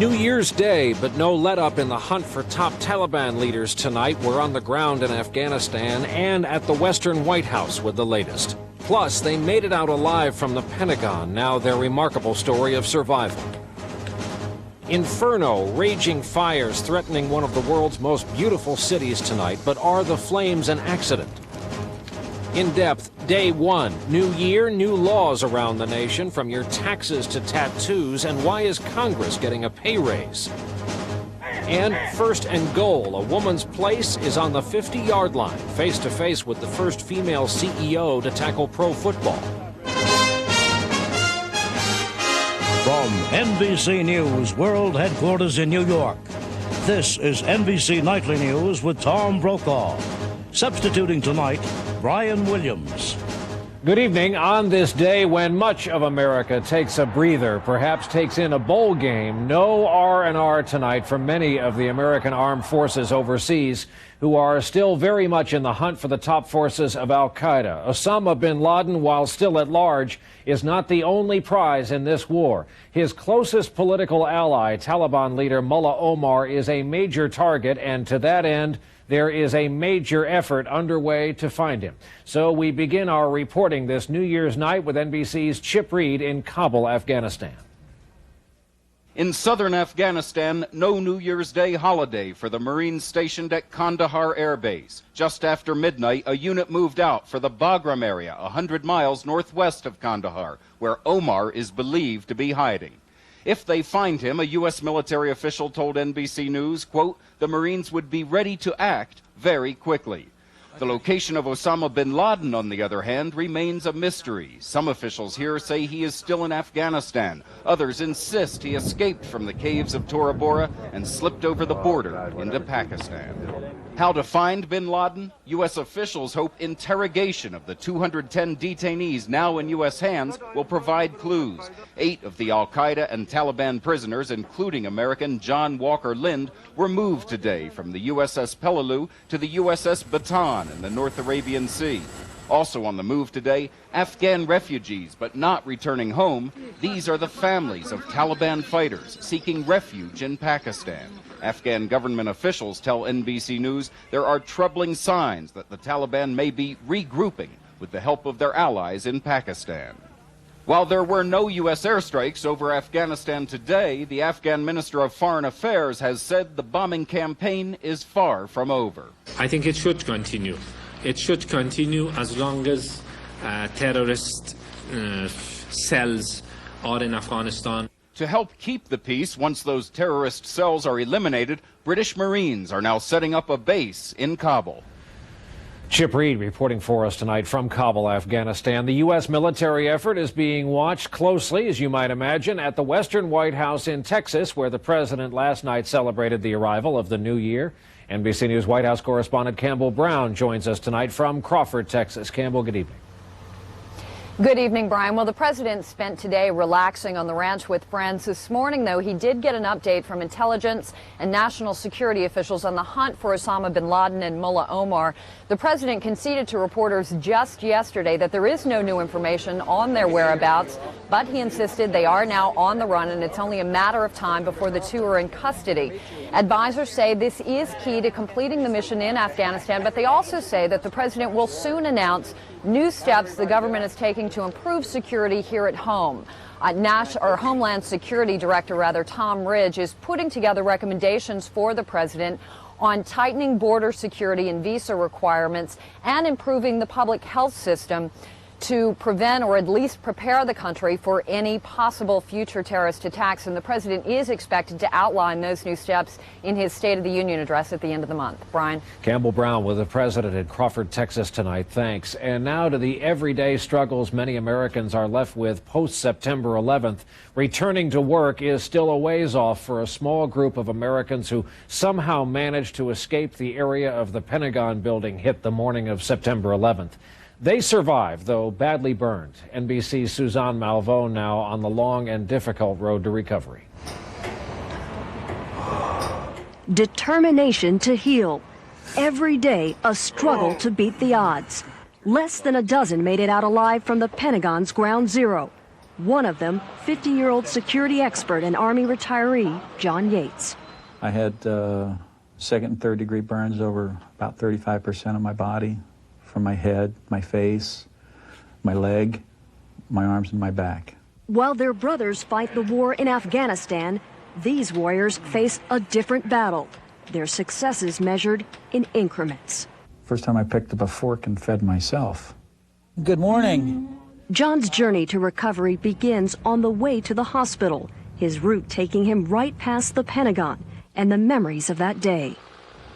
New Year's Day, but no let-up in the hunt for top Taliban leaders tonight. We're on the ground in Afghanistan and at the Western White House with the latest. Plus, they made it out alive from the Pentagon, now their remarkable story of survival. Inferno, raging fires threatening one of the world's most beautiful cities tonight, but are the flames an accident? In depth, day one, new year, new laws around the nation, from your taxes to tattoos, and why is Congress getting a pay raise? And first and goal, a woman's place is on the 50-yard line, face-to-face with the first female CEO to tackle pro football. From NBC News World Headquarters in New York, this is NBC Nightly News with Tom Brokaw. Substituting tonight, Brian Williams. Good evening. On this day when much of America takes a breather, perhaps takes in a bowl game, no R&R tonight for many of the American armed forces overseas who are still very much in the hunt for the top forces of al-Qaeda. Osama bin Laden, while still at large, is not the only prize in this war. His closest political ally, Taliban leader Mullah Omar, is a major target, and to that end, there is a major effort underway to find him. So we begin our reporting this New Year's night with NBC's Chip Reed in Kabul, Afghanistan. In southern Afghanistan, no New Year's Day holiday for the Marines stationed at Kandahar Air Base. Just after midnight, a unit moved out for the Bagram area, 100 miles northwest of Kandahar, where Omar is believed to be hiding. If they find him, a U.S. military official told NBC News, quote, the Marines would be ready to act very quickly. The location of Osama bin Laden, on the other hand, remains a mystery. Some officials here say he is still in Afghanistan. Others insist he escaped from the caves of Tora Bora and slipped over the border into Pakistan. How to find bin Laden? U.S. officials hope interrogation of the 210 detainees now in U.S. hands will provide clues. 8 of the al-Qaeda and Taliban prisoners, including American John Walker Lind, were moved today from the USS Peleliu to the USS Bataan in the North Arabian Sea. Also on the move today, Afghan refugees, but not returning home. These are the families of Taliban fighters seeking refuge in Pakistan. Afghan government officials tell NBC News there are troubling signs that the Taliban may be regrouping with the help of their allies in Pakistan. While there were no U.S. airstrikes over Afghanistan today, the Afghan Minister of Foreign Affairs has said the bombing campaign is far from over. I think it should continue. It should continue as long as terrorist cells are in Afghanistan. To help keep the peace once those terrorist cells are eliminated, British Marines are now setting up a base in Kabul. Chip Reed reporting for us tonight from Kabul, Afghanistan. The U.S. military effort is being watched closely, as you might imagine, at the Western White House in Texas, where the president last night celebrated the arrival of the new year. NBC News White House correspondent Campbell Brown joins us tonight from Crawford, Texas. Campbell, good evening. Good evening, Brian. Well, the president spent today relaxing on the ranch with friends. This morning, though, he did get an update from intelligence and national security officials on the hunt for Osama bin Laden and Mullah Omar. The president conceded to reporters just yesterday that there is no new information on their whereabouts, but he insisted they are now on the run, and it's only a matter of time before the two are in custody. Advisors say this is key to completing the mission in Afghanistan, but they also say that the president will soon announce new steps the government is taking to improve security here at home. Homeland Security Director, Tom Ridge, is putting together recommendations for the president on tightening border security and visa requirements and improving the public health system to prevent or at least prepare the country for any possible future terrorist attacks. And the president is expected to outline those new steps in his State of the Union address at the end of the month. Brian? Campbell Brown with the president in Crawford, Texas tonight. Thanks. And now to the everyday struggles many Americans are left with post-September 11th. Returning to work is still a ways off for a small group of Americans who somehow managed to escape the area of the Pentagon building hit the morning of September 11th. They survived, though badly burned. NBC's Suzanne Malveaux now on the long and difficult road to recovery. Determination to heal. Every day, a struggle to beat the odds. Less than a dozen made it out alive from the Pentagon's Ground Zero. One of them, 50-year-old security expert and Army retiree, John Yates. I had second and third degree burns over about 35% of my body, from my head, my face, my leg, my arms, and my back. While their brothers fight the war in Afghanistan, these warriors face a different battle. Their successes measured in increments. First time I picked up a fork and fed myself. Good morning. John's journey to recovery begins on the way to the hospital, his route taking him right past the Pentagon and the memories of that day.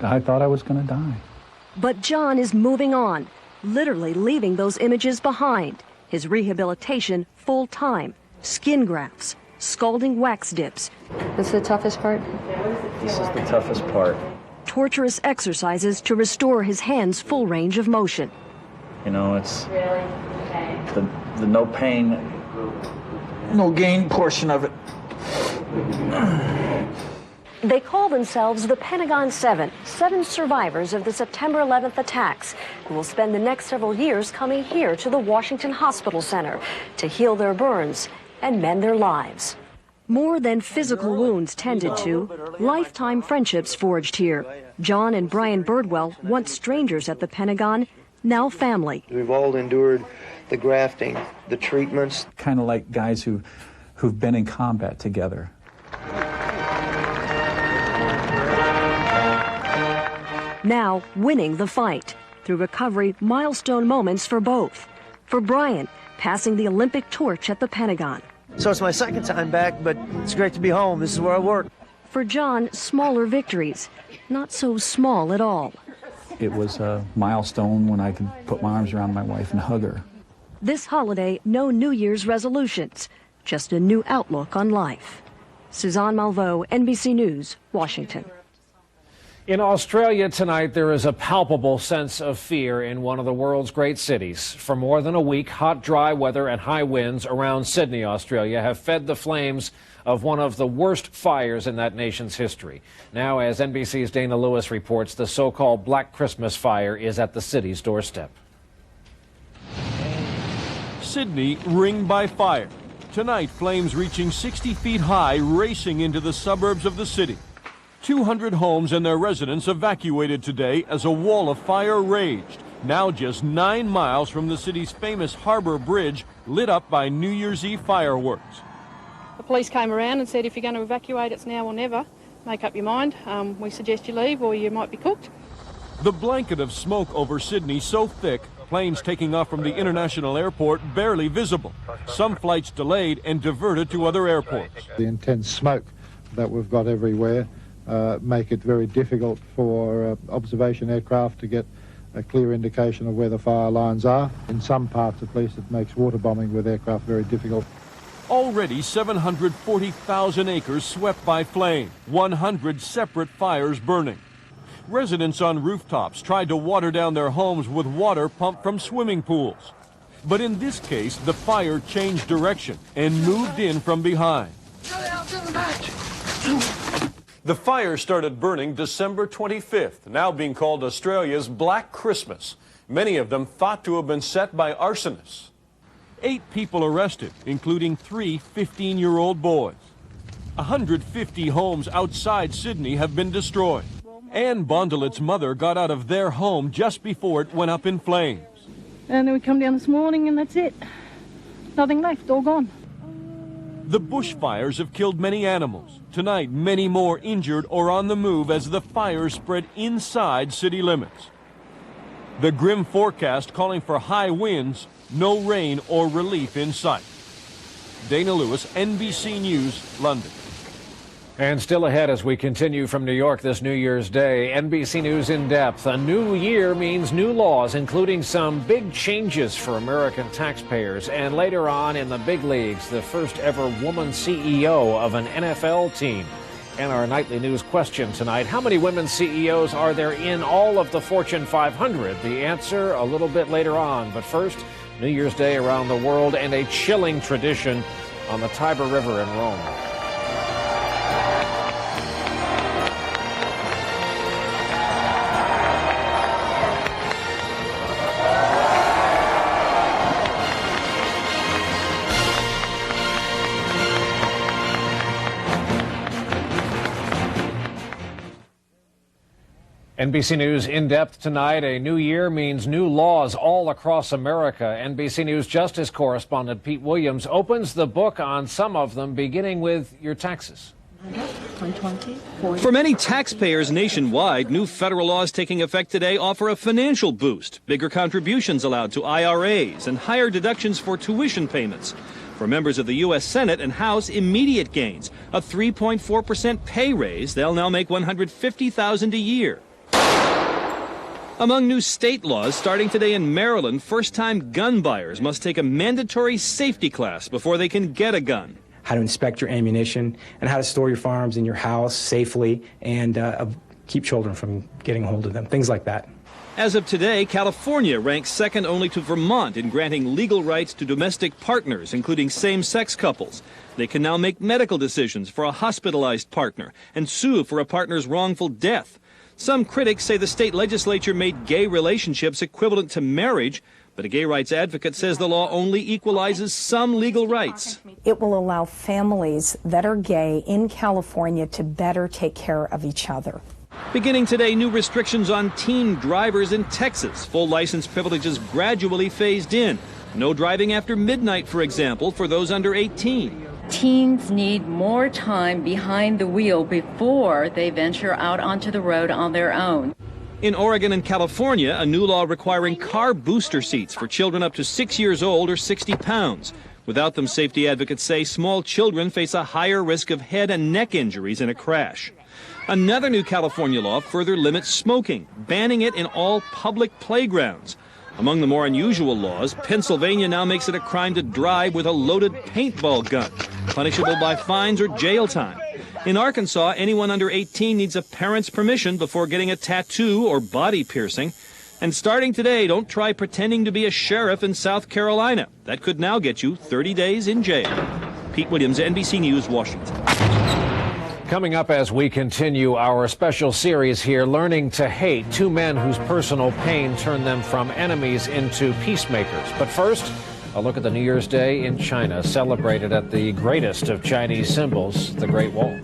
I thought I was going to die. But John is moving on, literally leaving those images behind. His rehabilitation full-time, skin grafts, scalding wax dips. This is the toughest part? This is the toughest part. Torturous exercises to restore his hands' full range of motion. You know, it's the no pain, no gain portion of it. They call themselves the Pentagon Seven survivors of the September 11th attacks, who will spend the next several years coming here to the Washington Hospital Center to heal their burns and mend their lives. More than physical wounds tended to, lifetime friendships forged here. John and Brian Birdwell, once strangers at the Pentagon, now family. We've all endured the grafting, the treatments. Kind of like guys who've been in combat together. Now winning the fight through recovery milestone moments for both. For Brian, passing the Olympic torch at the Pentagon. So it's my second time back, but it's great to be home. This is where I work. For John, smaller victories, not so small at all. It was a milestone when I could put my arms around my wife and hug her. This holiday, no New Year's resolutions, just a new outlook on life. Suzanne Malveaux, NBC News, Washington. In Australia tonight, there is a palpable sense of fear in one of the world's great cities. For more than a week, hot, dry weather and high winds around Sydney, Australia, have fed the flames of one of the worst fires in that nation's history. Now, as NBC's Dana Lewis reports, the so-called Black Christmas fire is at the city's doorstep. Sydney ringed by fire. Tonight, flames reaching 60 feet high, racing into the suburbs of the city. 200 homes and their residents evacuated today as a wall of fire raged, now just 9 miles from the city's famous Harbour Bridge, lit up by New Year's Eve fireworks. The police came around and said, if you're going to evacuate, it's now or never. Make up your mind. We suggest you leave or you might be cooked. The blanket of smoke over Sydney so thick, planes taking off from the international airport barely visible. Some flights delayed and diverted to other airports. The intense smoke that we've got everywhere make it very difficult for observation aircraft to get a clear indication of where the fire lines are. In some parts, at least, it makes water bombing with aircraft very difficult. Already 740,000 acres swept by flame, 100 separate fires burning. Residents on rooftops tried to water down their homes with water pumped from swimming pools. But in this case, the fire changed direction and moved in from behind. The fire started burning December 25th, now being called Australia's Black Christmas, many of them thought to have been set by arsonists. 8 people arrested, including 3 15-year-old boys. 150 homes outside Sydney have been destroyed. Anne Bondelet's mother got out of their home just before it went up in flames. And then we come down this morning and that's it. Nothing left, all gone. The bushfires have killed many animals. Tonight, many more injured or on the move as the fires spread inside city limits. The grim forecast calling for high winds, no rain or relief in sight. Dana Lewis, NBC News, London. And still ahead as we continue from New York this New Year's Day, NBC News in depth. A new year means new laws, including some big changes for American taxpayers. And later on in the big leagues, the first ever woman CEO of an NFL team. And our nightly news question tonight, how many women CEOs are there in all of the Fortune 500? The answer a little bit later on. But first, New Year's Day around the world and a chilling tradition on the Tiber River in Rome. NBC News in depth tonight. A new year means new laws all across America. NBC News Justice correspondent Pete Williams opens the book on some of them, beginning with your taxes. For many taxpayers nationwide, new federal laws taking effect today offer a financial boost, bigger contributions allowed to IRAs, and higher deductions for tuition payments. For members of the U.S. Senate and House, immediate gains, a 3.4% pay raise. They'll now make $150,000 a year. Among new state laws, starting today in Maryland, first-time gun buyers must take a mandatory safety class before they can get a gun. How to inspect your ammunition and how to store your firearms in your house safely and keep children from getting a hold of them, things like that. As of today, California ranks second only to Vermont in granting legal rights to domestic partners, including same-sex couples. They can now make medical decisions for a hospitalized partner and sue for a partner's wrongful death. Some critics say the state legislature made gay relationships equivalent to marriage, but a gay rights advocate says the law only equalizes some legal rights. It will allow families that are gay in California to better take care of each other. Beginning today, new restrictions on teen drivers in Texas. Full license privileges gradually phased in. No driving after midnight, for example, for those under 18. Teens need more time behind the wheel before they venture out onto the road on their own. In Oregon and California, a new law requiring car booster seats for children up to 6 years old or 60 pounds. Without them, safety advocates say small children face a higher risk of head and neck injuries in a crash. Another new California law further limits smoking, banning it in all public playgrounds. Among the more unusual laws, Pennsylvania now makes it a crime to drive with a loaded paintball gun, punishable by fines or jail time. In Arkansas, anyone under 18 needs a parent's permission before getting a tattoo or body piercing. And starting today, don't try pretending to be a sheriff in South Carolina. That could now get you 30 days in jail. Pete Williams, NBC News, Washington. Coming up as we continue our special series here, Learning to Hate, two men whose personal pain turned them from enemies into peacemakers. But first, a look at the New Year's Day in China, celebrated at the greatest of Chinese symbols, the Great Wall.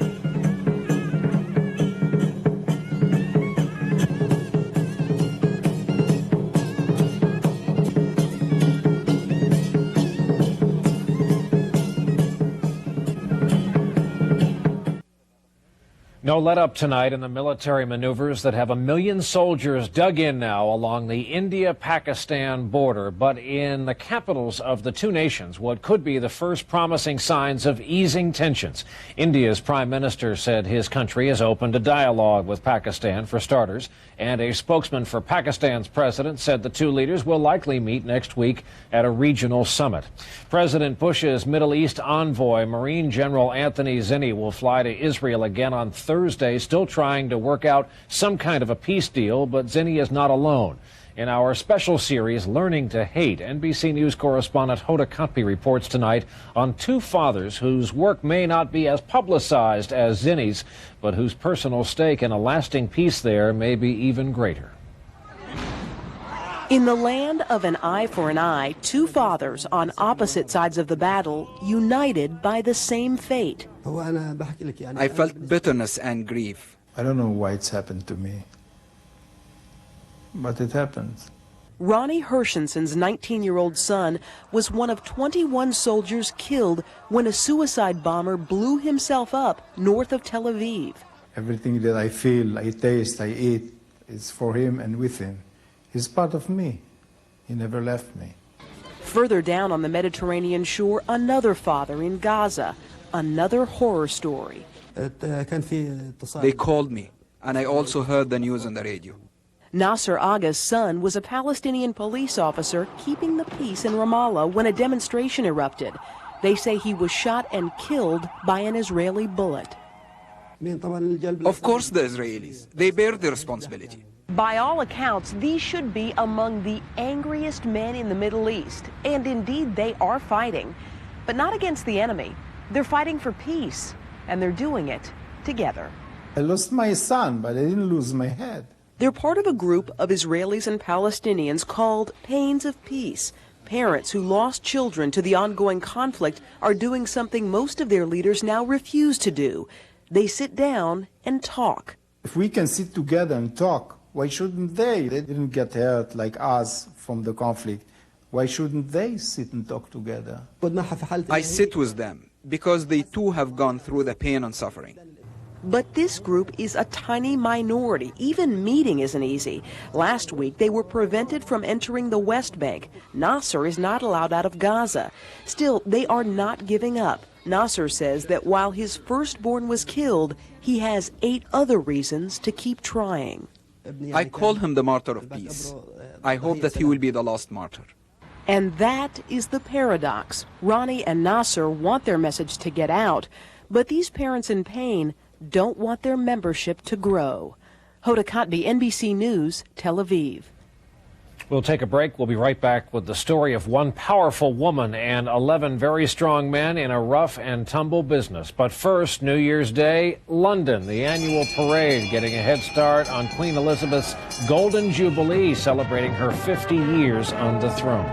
No let-up tonight in the military maneuvers that have 1 million soldiers dug in now along the India-Pakistan border. But in the capitals of the two nations, what could be the first promising signs of easing tensions. India's prime minister said his country is open to dialogue with Pakistan, for starters, and a spokesman for Pakistan's president said the two leaders will likely meet next week at a regional summit. President Bush's Middle East envoy, Marine General Anthony Zinni, will fly to Israel again on Thursday, still trying to work out some kind of a peace deal, but Zinni is not alone. In our special series, Learning to Hate, NBC News correspondent Hoda Kotb reports tonight on two fathers whose work may not be as publicized as Zinni's, but whose personal stake in a lasting peace there may be even greater. In the land of an eye for an eye, two fathers on opposite sides of the battle, united by the same fate. I felt bitterness and grief. I don't know why it's happened to me, but it happened. Ronnie Hershensen's 19-year-old son was one of 21 soldiers killed when a suicide bomber blew himself up north of Tel Aviv. Everything that I feel, I taste, I eat, is for him and with him. He's part of me. He never left me. Further down on the Mediterranean shore, another father in Gaza, another horror story. They called me, and I also heard the news on the radio. Nasser Agha's son was a Palestinian police officer keeping the peace in Ramallah when a demonstration erupted. They say he was shot and killed by an Israeli bullet. Of course the Israelis. They bear the responsibility. By all accounts, these should be among the angriest men in the Middle East. And indeed, they are fighting. But not against the enemy. They're fighting for peace. And they're doing it together. I lost my son, but I didn't lose my head. They're part of a group of Israelis and Palestinians called Pains of Peace. Parents who lost children to the ongoing conflict are doing something most of their leaders now refuse to do. They sit down and talk. If we can sit together and talk, Why shouldn't they? They didn't get hurt like us from the conflict. Why shouldn't they sit and talk together? I sit with them because they too have gone through the pain and suffering. But this group is a tiny minority. Even meeting isn't easy. Last week, they were prevented from entering the West Bank. Nasser is not allowed out of Gaza. Still, they are not giving up. Nasser says that while his firstborn was killed, he has 8 other reasons to keep trying. I call him the martyr of peace. I hope that he will be the last martyr. And that is the paradox. Ronnie and Nasser want their message to get out, but these parents in pain don't want their membership to grow. Hoda Kotb, NBC News, Tel Aviv. We'll take a break. We'll be right back with the story of one powerful woman and 11 very strong men in a rough and tumble business. But first, New Year's Day, London, the annual parade getting a head start on Queen Elizabeth's Golden Jubilee, celebrating her 50 years on the throne.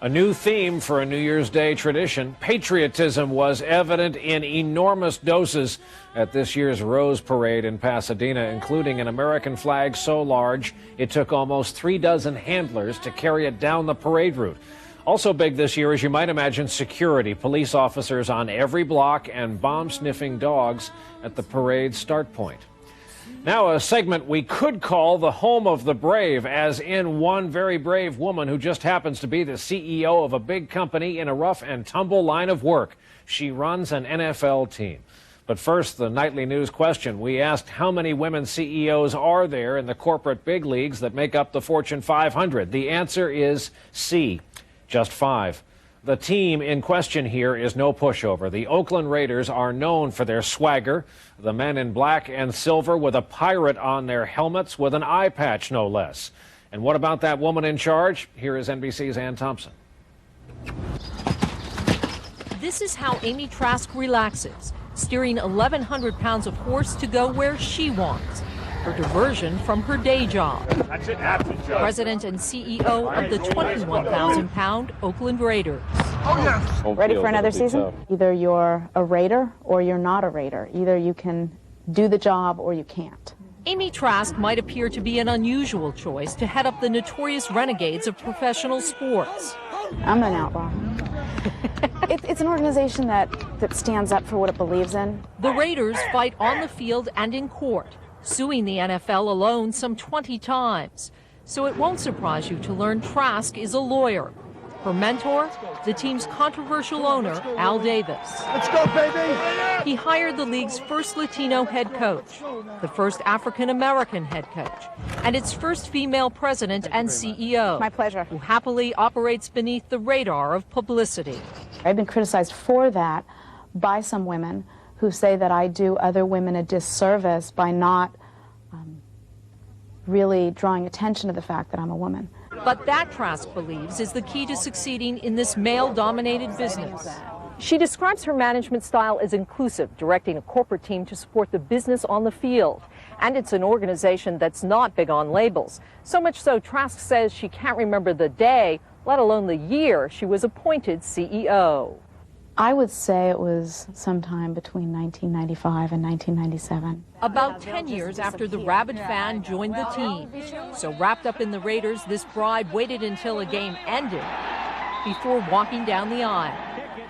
A new theme for a New Year's Day tradition. Patriotism was evident in enormous doses at this year's Rose Parade in Pasadena, including an American flag so large it took almost 3 dozen handlers to carry it down the parade route. Also big this year, as you might imagine, security. Police officers on every block and bomb-sniffing dogs at the parade start point. Now, a segment we could call the home of the brave, as in one very brave woman who just happens to be the CEO of a big company in a rough and tumble line of work. She runs an NFL team. But first, the nightly news question. We asked how many women CEOs are there in the corporate big leagues that make up the Fortune 500. The answer is C, just 5. The team in question here is no pushover. The Oakland Raiders are known for their swagger. The men in black and silver with a pirate on their helmets with an eye patch, no less. And what about that woman in charge? Here is NBC's Ann Thompson. This is how Amy Trask relaxes, steering 1,100 pounds of horse to go where she wants. Her diversion from her day job. President and CEO of the 21,000-pound Oakland Raiders. Ready for another season? Either you're a Raider or you're not a Raider. Either you can do the job or you can't. Amy Trask might appear to be an unusual choice to head up the notorious renegades of professional sports. I'm an outlaw. It's an organization that stands up for what it believes in. The Raiders fight on the field and in court, suing the NFL alone some 20 times. So it won't surprise you to learn Trask is a lawyer. Her mentor, the team's controversial owner, Al Davis. Let's go, baby! He hired the league's first Latino head coach, the first African-American head coach, and its first female president and CEO. My pleasure. Who happily operates beneath the radar of publicity. I've been criticized for that by some women who say that I do other women a disservice by not really drawing attention to the fact that I'm a woman. But that, Trask believes, is the key to succeeding in this male-dominated business. She describes her management style as inclusive, directing a corporate team to support the business on the field. And it's an organization that's not big on labels. So much so, Trask says she can't remember the day, let alone the year, she was appointed CEO. I would say it was sometime between 1995 and 1997. About 10 years after the rabid fan joined the team. So wrapped up in the Raiders, this bride waited until a game ended before walking down the aisle.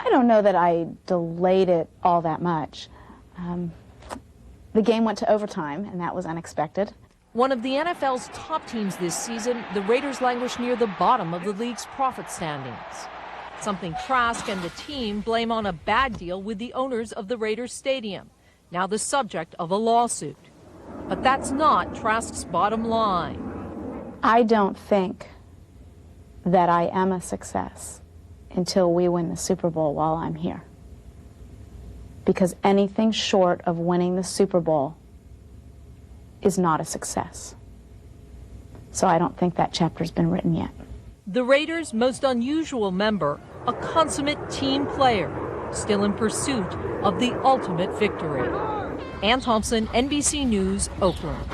I don't know that I delayed it all that much. The game went to overtime, and that was unexpected. One of the NFL's top teams this season, the Raiders languish near the bottom of the league's profit standings. Something Trask and the team blame on a bad deal with the owners of the Raiders Stadium, now the subject of a lawsuit. But that's not Trask's bottom line. I don't think that I am a success until we win the Super Bowl while I'm here. Because anything short of winning the Super Bowl is not a success. So I don't think that chapter's been written yet. The Raiders' most unusual member, a consummate team player, still in pursuit of the ultimate victory. Ann Thompson, NBC News, Oakland.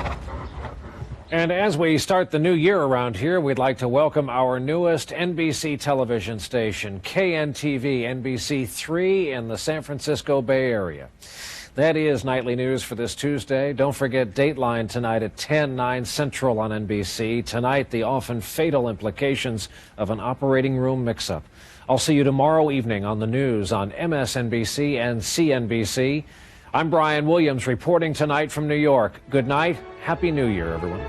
And as we start the new year around here, we'd like to welcome our newest NBC television station, KNTV NBC3 in the San Francisco Bay Area. That is Nightly News for this Tuesday. Don't forget Dateline tonight at 10/9 Central on NBC. Tonight, the often fatal implications of an operating room mix-up. I'll see you tomorrow evening on the news on MSNBC and CNBC. I'm Brian Williams reporting tonight from New York. Good night. Happy New Year, everyone.